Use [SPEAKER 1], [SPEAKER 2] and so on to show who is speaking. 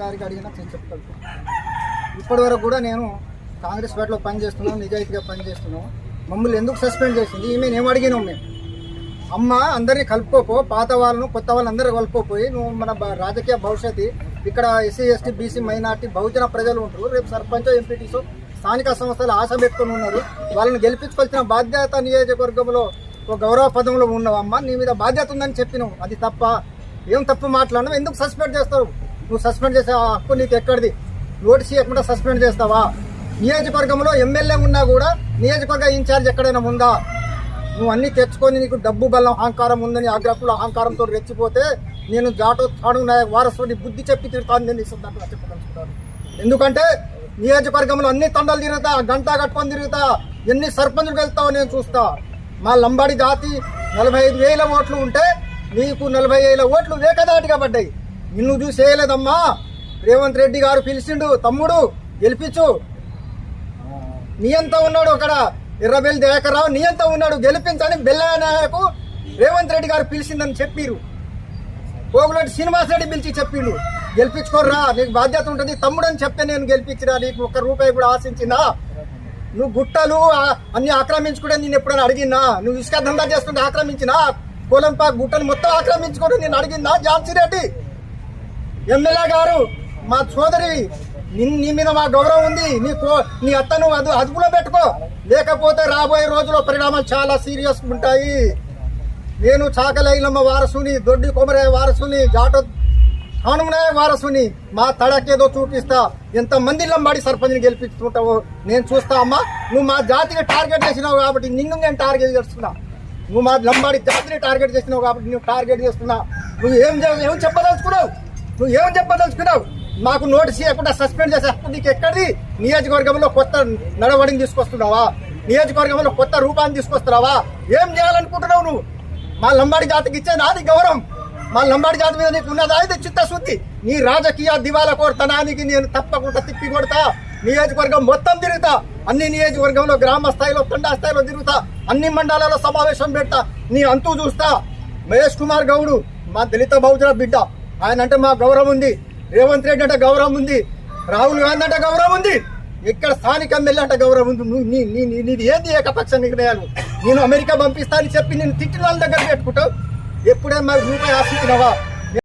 [SPEAKER 1] గారికి అడిగినా చెప్తాను. ఇప్పటి వరకు కూడా నేను కాంగ్రెస్ పార్టీలో పనిచేస్తున్నాం, నిజాయితీగా పనిచేస్తున్నాం. మమ్మల్ని ఎందుకు సస్పెండ్ చేసింది ఈమె ఏం అడిగినాం మేము? అమ్మ అందరినీ కలుపుకోపో, పాత వాళ్ళను కొత్త వాళ్ళని అందరూ కలుపుకోపోయి నువ్వు మన రాజకీయ భవిష్యత్తు ఇక్కడ ఎస్సీ ఎస్టీ బీసీ మైనార్టీ బహుజన ప్రజలు ఉంటారు, రేపు సర్పంచ్ ఎంపీటీసో స్థానిక సంస్థలు ఆశ పెట్టుకుని ఉన్నారు, వాళ్ళని గెలిపించుకొచ్చిన బాధ్యత నియోజకవర్గంలో ఒక గౌరవ పదంలో ఉన్నావమ్మ, నీ మీద బాధ్యత ఉందని చెప్పినావు. అది తప్ప ఏం తప్పు మాట్లాడినావు? ఎందుకు సస్పెండ్ చేస్తావు? నువ్వు సస్పెండ్ చేసే హక్కు నీకు ఎక్కడిది? నోటీస్ ఇవ్వకుండా సస్పెండ్ చేస్తావా? నియోజకవర్గంలో ఎమ్మెల్యే ఉన్నా కూడా నియోజకవర్గ ఇన్ఛార్జ్ ఎక్కడైనా ఉందా? నువ్వు అన్ని తెచ్చుకొని నీకు డబ్బు బలం అహంకారం ఉందని అగ్రకుల అహంకారంతో రెచ్చిపోతే నేను జాటో తాడు వారసుని బుద్ధి చెప్పి తిడతాను నేను చెప్పదలుచుకున్నాను. ఎందుకంటే నియోజకవర్గంలో అన్ని తండాలు తిరుగుతా, గంట కట్టుకొని తిరుగుతా, ఎన్ని సర్పంచులు వెళ్తావో నేను చూస్తా. మా లంబాడి జాతి 45,000 ఓట్లు ఉంటే నీకు 40,000 ఓట్లు ఏకదాటిగా పడ్డాయి. నిన్ను చూసి వేయలేదమ్మా. రేవంత్ రెడ్డి గారు పిలిచిండు, తమ్ముడు గెలిపించు, నీ అంతా ఉన్నాడు అక్కడ ఎర్రబెల్లి దయాకర్రావు, నీ అంతా ఉన్నాడు, గెలిపించని బెల్లనాయకు రేవంత్ రెడ్డి గారు పిలిచిందని చెప్పిరు. పోగులటి శ్రీనివాస్ రెడ్డి పిలిచి చెప్పిండు, గెలిపించుకోర్రా, నీకు బాధ్యత ఉంటుంది తమ్ముడు అని చెప్తే నేను గెలిపించినా, నీకు ₹1 కూడా ఆశించినా? నువ్వు గుట్టలు అన్ని ఆక్రమించుకుంటే నేను ఎప్పుడైనా అడిగినా? నువ్వు ఇసుక దందా చేస్తుంటే ఆక్రమించినా? కోలంపాక్ గుట్టలు మొత్తం ఆక్రమించుకుంటే నేను అడిగిందా? ఝాన్సీ రెడ్డి ఎమ్మెల్యే గారు మా సోదరి, నీ మీద మా గౌరవం ఉంది, నీ అత్తను అదుపులో పెట్టుకో, లేకపోతే రాబోయే రోజుల్లో పరిణామాలు చాలా సీరియస్ ఉంటాయి. నేను చాకలైలమ్మ వారసుని, దొడ్డి కొమరయ్య వారసుని, జాటో హనుమనయ్య వారసుని. మా తడకేదో చూపిస్తా, ఎంతమంది లంబాడి సర్పంచ్ని గెలిపిస్తుంటావో నేను చూస్తా. అమ్మా, నువ్వు మా జాతిని టార్గెట్ చేసినావు కాబట్టి నిన్ను నేను టార్గెట్ చేస్తున్నా. నువ్వు మా లంబాడి జాతిని టార్గెట్ చేసినావు కాబట్టి నువ్వు టార్గెట్ చేస్తున్నా. నువ్వు ఏం చెప్పదలుచుకున్నావు? నువ్వు చెప్పదలుచుకున్నావు? మాకు నోటీస్ ఇవ్వకుండా సస్పెండ్ చేసే హక్కు నీకు ఎక్కడిది? నియోజకవర్గంలో కొత్త నడవడిని తీసుకొస్తున్నావా? నియోజకవర్గంలో కొత్త రూపాన్ని తీసుకొస్తున్నావా? ఏం చేయాలనుకుంటున్నావు నువ్వు? మా లంబాడి జాతికి ఇచ్చేది నాది గౌరవం. మా లంబాడి జాతి మీద నీకు ఉన్నదా? ఇది చిత్తశుద్ధి. నీ రాజకీయ దివాలా కోరుతనానికి నేను తప్పకుండా తిప్పి కొడతా. నియోజకవర్గం మొత్తం తిరుగుతా, అన్ని నియోజకవర్గంలో గ్రామ స్థాయిలో తండా స్థాయిలో తిరుగుతా, అన్ని మండలాల్లో సమావేశం పెడతా, నీ అంతూ చూస్తా. మహేష్ కుమార్ గౌడ్ మా దళిత బహుజన బిడ్డ, ఆయన అంటే మా గౌరవం ఉంది. రేవంత్ రెడ్డి అంటే గౌరవం ఉంది. రాహుల్ గాంధీ అంటే గౌరవం ఉంది. ఇక్కడ స్థానిక ఎమ్మెల్యే అంటే గౌరవం ఉంది. నీది ఏంది ఏకపక్ష నిర్ణయాలు? నేను అమెరికా పంపిస్తా అని చెప్పి నేను తిట్టిన వాళ్ళ దగ్గర పెట్టుకుంటావు. ఎప్పుడైనా ₹1 ఆశించినవా?